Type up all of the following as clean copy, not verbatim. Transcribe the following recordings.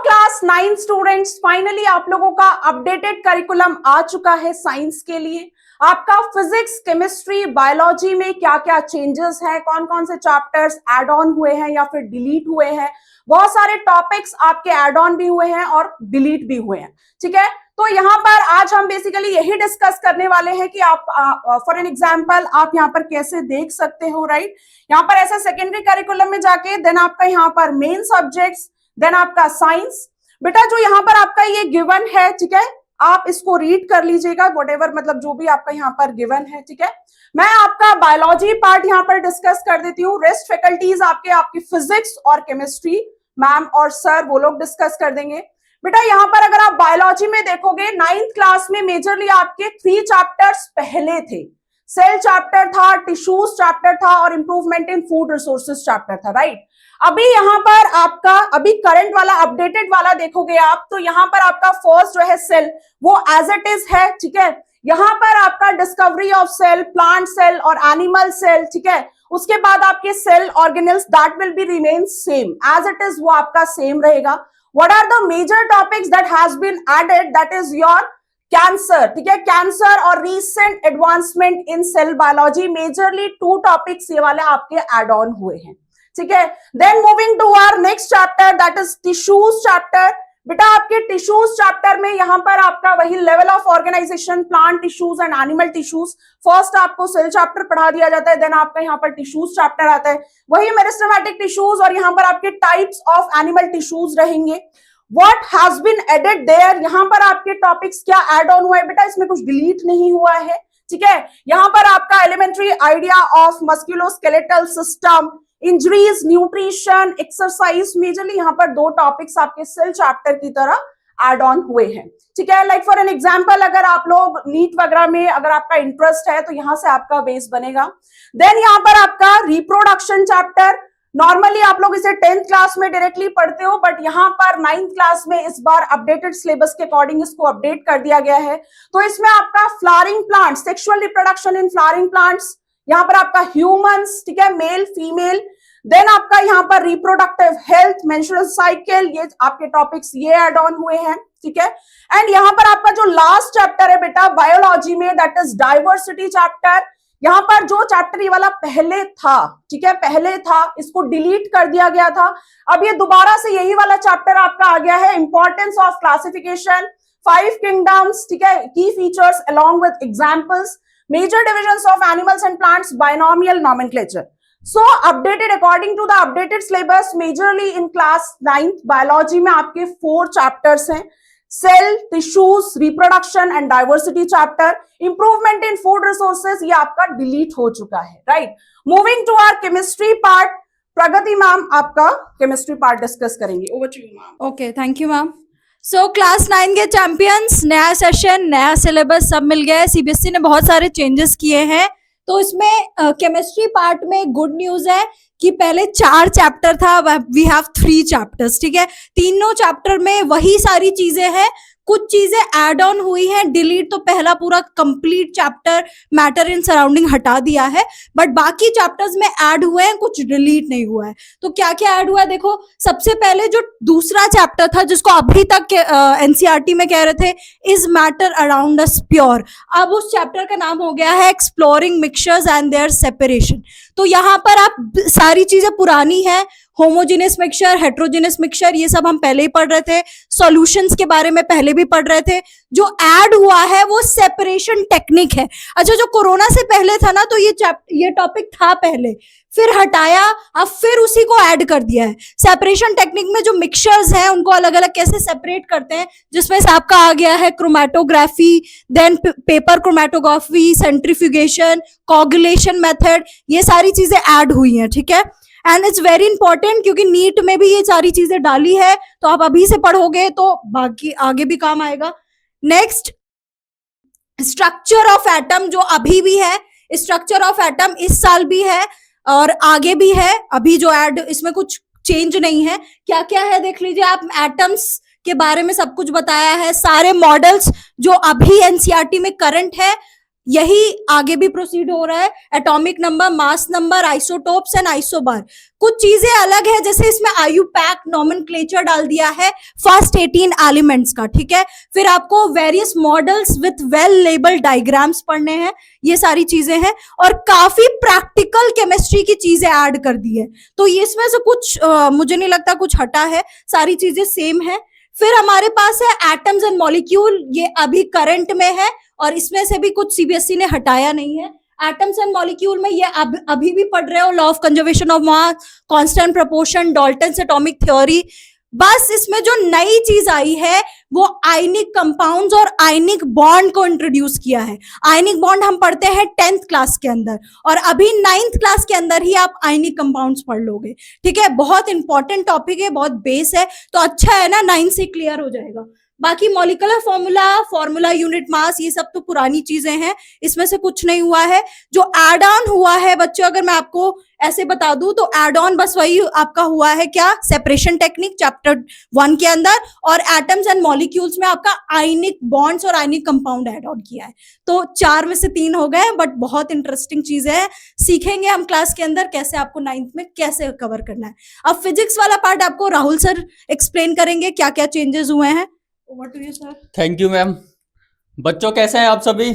Class 9 students, finally आप लोगों का अपडेटेड करिकुलम आ चुका है साइंस के लिए। आपका फिजिक्स, केमिस्ट्री, बायोलॉजी में क्या क्या चेंजेस हैं, कौन कौन से चैप्टर्स ऐड ऑन हुए हैं या फिर डिलीट हुए हैं, बहुत सारे टॉपिक्स आपके ऐड ऑन भी हुए हैं और डिलीट भी हुए हैं। ठीक है, तो यहाँ पर आज हम बेसिकली यही डिस्कस करने वाले हैं कि आप फॉर एन एग्जांपल आप यहाँ पर कैसे देख सकते हो, राइट। यहाँ पर ऐसा सेकेंडरी करिकुलम में जाके देन आपका यहाँ पर मेन सब्जेक्ट्स, देन आपका साइंस। बेटा जो यहाँ पर आपका ये गिवन है, ठीक है, आप इसको रीड कर लीजिएगा, व्हाटएवर मतलब जो भी आपका यहाँ पर गिवन है। ठीक है, मैं आपका बायोलॉजी पार्ट यहाँ पर डिस्कस कर देती हूँ। रेस्ट फैकल्टीज आपकी फिजिक्स और केमिस्ट्री मैम और सर वो लोग डिस्कस कर देंगे। बेटा यहाँ पर अगर आप बायोलॉजी में देखोगे 9th क्लास में मेजरली आपके 3 चैप्टर्स पहले थे। सेल चैप्टर था, टिश्यूज चैप्टर था और improvement in food resources chapter था, राइट। अभी यहाँ पर आपका अभी करंट वाला अपडेटेड वाला देखोगे आप, तो यहाँ पर आपका फर्स्ट जो है सेल वो एज इट इज है। ठीक है, यहाँ पर आपका discovery of cell, plant cell और एनिमल सेल। ठीक है, उसके बाद आपके cell organelles that will be remain same as it is, वो आपका सेम रहेगा। What are the major topics that has been added, that is your cancer. ठीक है, कैंसर और recent advancement in cell biology, majorly 2 topics ये वाले आपके add on हुए हैं। ठीक है, then moving to our next chapter that is tissues chapter. बेटा आपके टिश्यूज चैप्टर में यहाँ पर आपका वही level of organisation, plant tissues and animal tissues. First आपको सेल चैप्टर पढ़ा दिया जाता है, देन आपका यहाँ पर टिश्यूज चैप्टर आता है, वही मेरिस्टेमेटिक टिश्यूज और यहाँ पर आपके टाइप्स ऑफ एनिमल टिश्यूज रहेंगे। What has been added there, यहाँ पर आपके टॉपिक्स क्या एड ऑन हुआ है बेटा, इसमें कुछ डिलीट नहीं हुआ है। ठीक है, यहाँ पर आपका elementary idea of musculoskeletal system, injuries, nutrition, exercise, majorly यहाँ पर 2 टॉपिक्स आपके सेल चैप्टर की तरह एड ऑन हुए हैं। ठीक है, लाइक फॉर एन एग्जांपल अगर आप लोग नीट वगैरह में अगर आपका इंटरेस्ट है तो यहाँ से आपका बेस बनेगा। देन यहाँ पर आपका रिप्रोडक्शन चैप्टर, नॉर्मली आप लोग इसे 10th क्लास में डायरेक्टली पढ़ते हो, बट यहाँ पर 9th क्लास में इस बार अपडेटेड सिलेबस के अकॉर्डिंग इसको अपडेट कर दिया गया है। तो इसमें आपका flowering plant, sexual reproduction in flowering plants, यहाँ पर आपका ह्यूमंस, ठीक है, मेल फीमेल, देन आपका यहाँ पर रिप्रोडक्टिव हेल्थ, मेंस्ट्रुअल साइकिल, ये आपके टॉपिक्स ये ऐड ऑन हुए हैं। ठीक है, एंड यहाँ पर आपका जो लास्ट चैप्टर है बेटा बायोलॉजी में, दैट इज डाइवर्सिटी चैप्टर। यहाँ पर जो चैप्टर ये वाला पहले था, ठीक है, पहले था, इसको डिलीट कर दिया गया था। अब ये दोबारा से यही वाला चैप्टर आपका आ गया है, इंपॉर्टेंस ऑफ क्लासिफिकेशन, 5 किंगडम्स, ठीक है, की features along with examples, major divisions of animals and plants, binomial nomenclature. So updated according to the updated syllabus, majorly in class 9th biology में आपके 4 चैप्टर्स हैं, cell, tissues, reproduction and diversity chapter, improvement in food resources ये आपका delete हो चुका है, right. Moving to our chemistry part, Pragati ma'am आपका chemistry part discuss करेंगे। Over to you ma'am. Okay, thank you ma'am. So class 9 के champions, नया session, नया सिलेबस सब मिल गया है। सीबीएसई ने बहुत सारे चेंजेस किए हैं, तो इसमें केमिस्ट्री पार्ट में गुड न्यूज है कि पहले 4 चैप्टर था, वी हैव 3 चैप्टर्स। ठीक है, तीनों चैप्टर में वही सारी चीजें हैं, कुछ चीजें ऐड ऑन हुई हैं, डिलीट तो पहला पूरा complete chapter matter in surrounding हटा दिया है, बट बाकी चैप्टर्स में ऐड हुए हैं, कुछ डिलीट नहीं हुआ है। तो क्या क्या ऐड हुआ है देखो, सबसे पहले जो दूसरा चैप्टर था जिसको अभी तक एनसीईआरटी में कह रहे थे is matter around us pure, अब उस चैप्टर का नाम हो गया है exploring mixtures and their separation. तो यहाँ पर आप सारी चीजें पुरानी है, होमोजेनियस मिक्सचर, हेट्रोजेनियस मिक्सचर, ये सब हम पहले ही पढ़ रहे थे, सॉल्यूशंस के बारे में पहले भी पढ़ रहे थे। जो ऐड हुआ है वो सेपरेशन टेक्निक है। अच्छा, जो कोरोना से पहले था ना, तो ये टॉपिक था पहले, फिर हटाया, अब फिर उसी को ऐड कर दिया है। सेपरेशन टेक्निक में जो मिक्सचर्स हैं उनको अलग अलग कैसे सेपरेट करते हैं, जिसमें से आपका आ गया है chromatography, then paper chromatography, centrifugation, coagulation method, ये सारी चीजें ऐड हुई हैं। ठीक है, एंड इट्स वेरी इंपॉर्टेंट क्योंकि नीट में भी ये सारी चीजें डाली है, तो आप अभी से पढ़ोगे तो बाकी आगे भी काम आएगा। नेक्स्ट, स्ट्रक्चर ऑफ एटम जो अभी भी है, स्ट्रक्चर ऑफ एटम इस साल भी है और आगे भी है, अभी जो ऐड इसमें कुछ चेंज नहीं है। क्या क्या है देख लीजिए आप, एटम्स के बारे में सब कुछ बताया है, सारे मॉडल्स जो अभी एनसीईआरटी में करंट है यही आगे भी प्रोसीड हो रहा है। Atomic number, mass number, isotopes and isobar. कुछ चीजें अलग है, जैसे इसमें आयुपैक नॉमेनक्लेचर डाल दिया है फर्स्ट 18 एलिमेंट्स का, ठीक है। फिर आपको various models with well label diagrams पढ़ने हैं, ये सारी चीजें हैं। और काफी प्रैक्टिकल केमिस्ट्री की चीजें ऐड कर दी है। तो इसमें से कुछ मुझे नहीं लगता कुछ हटा है, सारी चीजें सेम है। फिर हमारे पास है एटम्स एंड मॉलिक्यूल, ये अभी करंट में है और इसमें से भी कुछ सीबीएसई ने हटाया नहीं है। एटम्स एंड मॉलिक्यूल में ये अभी भी पढ़ रहे हो, law of conservation of mass, constant proportion, Dalton's atomic theory. बस इसमें जो नई चीज आई है वो आयनिक कंपाउंड्स और आयनिक बॉन्ड को इंट्रोड्यूस किया है। आयनिक बॉन्ड हम पढ़ते हैं 10th क्लास के अंदर, और अभी 9th क्लास के अंदर ही आप आयनिक कंपाउंड्स पढ़ लोगे, ठीक है। बहुत इंपॉर्टेंट टॉपिक है, बहुत बेस है, तो अच्छा है ना, 9 से क्लियर हो जाएगा। बाकी मॉलिक्यूलर फॉर्मूला, यूनिट मास, ये सब तो पुरानी चीजें हैं, इसमें से कुछ नहीं हुआ है। जो एड ऑन हुआ है बच्चों, अगर मैं आपको ऐसे बता दूं तो एड ऑन बस वही आपका हुआ है, क्या, सेपरेशन टेक्निक चैप्टर 1 के अंदर, और एटम्स एंड मॉलिक्यूल्स में आपका आयनिक बॉन्ड्स और आयनिक कंपाउंड एड ऑन किया है। तो 4 में से 3 हो गए, बट बहुत इंटरेस्टिंग चीजें हैं, सीखेंगे हम क्लास के अंदर कैसे आपको 9th में कैसे कवर करना है। अब फिजिक्स वाला पार्ट आपको राहुल सर एक्सप्लेन करेंगे क्या क्या चेंजेस हुए हैं। Over to you sir. Thank you ma'am. बच्चों कैसे हैं आप सभी?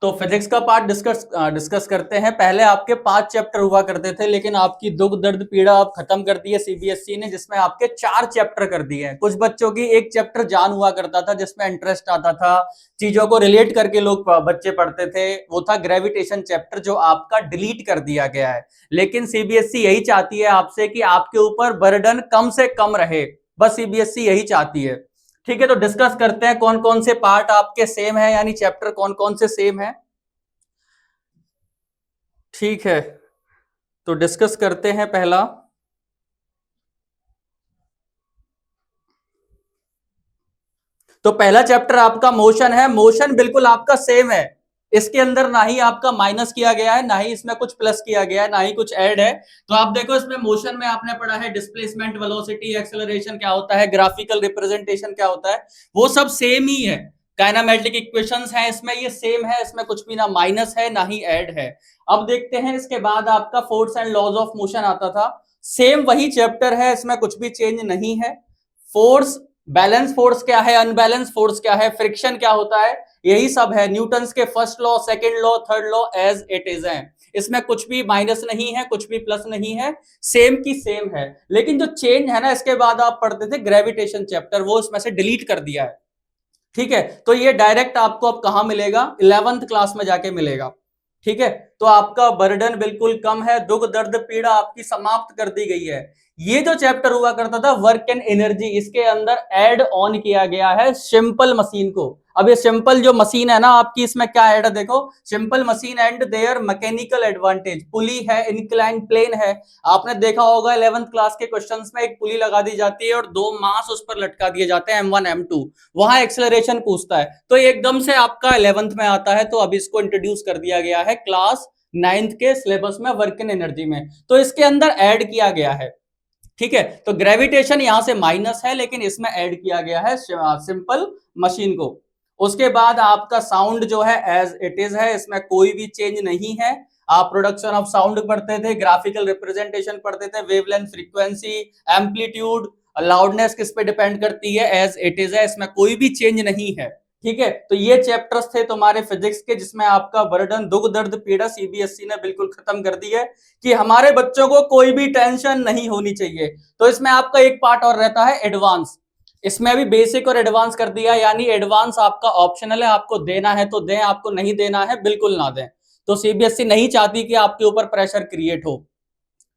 तो फिजिक्स का पार्ट डिस्कस करते हैं। पहले आपके 5 चैप्टर हुआ करते थे, लेकिन आपकी दुख दर्द पीड़ा आप खत्म कर दी है सीबीएसई ने, जिसमें आपके 4 चैप्टर कर दिए हैं। कुछ बच्चों की 1 चैप्टर जान हुआ करता था, जिसमें इंटरेस्ट आता था, चीजों को रिलेट करके लोग बच्चे पढ़ते थे, वो था ग्रेविटेशन चैप्टर, जो आपका डिलीट कर दिया गया है। लेकिन सीबीएसई यही चाहती है आपसे कि आपके ऊपर बर्डन कम से कम रहे, बस सीबीएसई यही चाहती है। ठीक है, तो डिस्कस करते हैं कौन कौन से पार्ट आपके सेम है, यानी चैप्टर कौन कौन से सेम है। ठीक है, तो डिस्कस करते हैं। पहला, तो पहला चैप्टर आपका मोशन है। मोशन बिल्कुल आपका सेम है, इसके अंदर ना ही आपका माइनस किया गया है, ना ही इसमें कुछ प्लस किया गया है, ना ही कुछ ऐड है। तो आप देखो, इसमें मोशन में आपने पढ़ा है डिस्प्लेसमेंट, वेलोसिटी, एक्सेलरेशन क्या होता है, ग्राफिकल रिप्रेजेंटेशन क्या होता है, वो सब सेम ही है। काइनेमेटिक इक्वेशंस हैं इसमें, ये सेम है, इसमें कुछ भी ना माइनस है ना ही ऐड है। अब देखते हैं, इसके बाद आपका force and laws of motion आता था, सेम वही चैप्टर है, इसमें कुछ भी चेंज नहीं है। फोर्स, बैलेंस फोर्स क्या है, अनबैलेंस फोर्स क्या है, फ्रिक्शन क्या होता है, यही सब है। न्यूटन्स के first law, second law, third law as it is है। इसमें कुछ भी माइनस नहीं है, कुछ भी प्लस नहीं है, सेम की सेम है। लेकिन जो चेंज है ना, इसके बाद आप पढ़ते थे ग्रेविटेशन चैप्टर, वो इसमें से डिलीट कर दिया है। ठीक है, तो ये डायरेक्ट आपको अब कहां मिलेगा, 11th क्लास में जाके मिलेगा। ठीक है, तो आपका बर्डन बिल्कुल कम है, दुख दर्द पीड़ा आपकी समाप्त कर दी गई है। ये जो चैप्टर हुआ करता था वर्क एंड एनर्जी, इसके अंदर ऐड ऑन किया गया है सिंपल मशीन को। अब ये सिंपल जो मशीन है ना आपकी, इसमें क्या ऐड है देखो, simple machine and their mechanical advantage, pulley है, इंक्लाइन प्लेन है। आपने देखा होगा 11th क्लास के क्वेश्चंस में एक पुली लगा दी जाती है और 2 मास उस पर लटका दिए जाते हैं, M1 M2, वहां एक्सेलरेशन पूछता है। तो एकदम से आपका 11th में आता है, तो अब इसको इंट्रोड्यूस कर दिया गया है क्लास 9th के सिलेबस में, वर्क एंड एनर्जी में, तो इसके अंदर ऐड किया गया है। ठीक है, तो ग्रेविटेशन यहां से माइनस है, लेकिन इसमें ऐड किया गया है सिंपल मशीन को। उसके बाद आपका साउंड जो है एज इट इज है, इसमें कोई भी चेंज नहीं है। आप प्रोडक्शन ऑफ साउंड पढ़ते थे, ग्राफिकल रिप्रेजेंटेशन पढ़ते थे, वेवलेंथ, फ्रीक्वेंसी, एम्पलीट्यूड, लाउडनेस किस पे डिपेंड करती है, एज इट इज है, इसमें कोई भी चेंज नहीं है। ठीक है, तो ये चैप्टर्स थे तुम्हारे फिजिक्स के, जिसमें आपका बर्डन, दुख दर्द पीड़ा सीबीएसई ने बिल्कुल खत्म कर दी है कि हमारे बच्चों को कोई भी टेंशन नहीं होनी चाहिए। तो इसमें आपका एक पार्ट और रहता है एडवांस, इसमें अभी बेसिक और एडवांस कर दिया, यानी एडवांस आपका ऑप्शनल है, आपको देना है तो दें, आपको नहीं देना है बिल्कुल ना दें। तो सीबीएसई नहीं चाहती कि आपके ऊपर प्रेशर क्रिएट हो।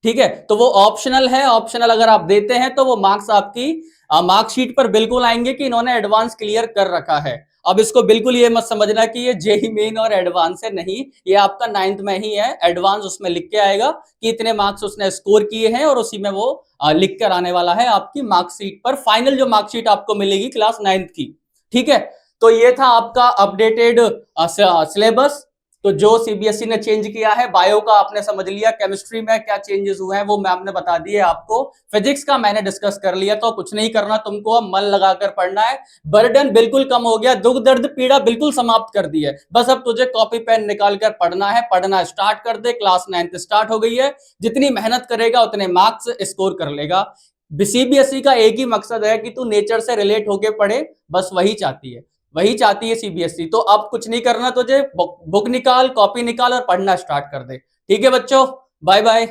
ठीक है, तो वो ऑप्शनल है, ऑप्शनल अगर आप देते हैं तो वो मार्क्स आपकी मार्कशीट पर बिल्कुल आएंगे कि इन्होंने एडवांस क्लियर कर रखा है। अब इसको बिल्कुल ये मत समझना कि ये जेई मेन और एडवांस है, नहीं, ये आपका 9th में ही है। एडवांस उसमें लिख के आएगा कि इतने मार्क्स उसने स्कोर किए हैं, और उसी में वो लिख कर आने वाला है आपकी मार्कशीट पर, फाइनल जो मार्कशीट आपको मिलेगी क्लास 9th की। ठीक है, तो ये था आपका अपडेटेड सिलेबस। तो जो सीबीएसई ने चेंज किया है, बायो का आपने समझ लिया, केमिस्ट्री में क्या चेंजेस हुए हैं वो मैम ने बता दिए आपको, फिजिक्स का मैंने डिस्कस कर लिया। तो कुछ नहीं करना तुमको, अब मन लगाकर पढ़ना है, बर्डन बिल्कुल कम हो गया, दुख दर्द पीड़ा बिल्कुल समाप्त कर दी है, बस अब तुझे कॉपी पेन निकाल कर पढ़ना है, पढ़ना स्टार्ट कर दे। क्लास 9th स्टार्ट हो गई है, जितनी मेहनत करेगा उतने मार्क्स स्कोर कर लेगा। सीबीएसई का एक ही मकसद है कि तू नेचर से रिलेट होके पढ़े, बस वही चाहती है सीबीएसई। तो अब कुछ नहीं करना तुझे, बुक निकाल, कॉपी निकाल और पढ़ना स्टार्ट कर दे। ठीक है बच्चों, बाय बाय।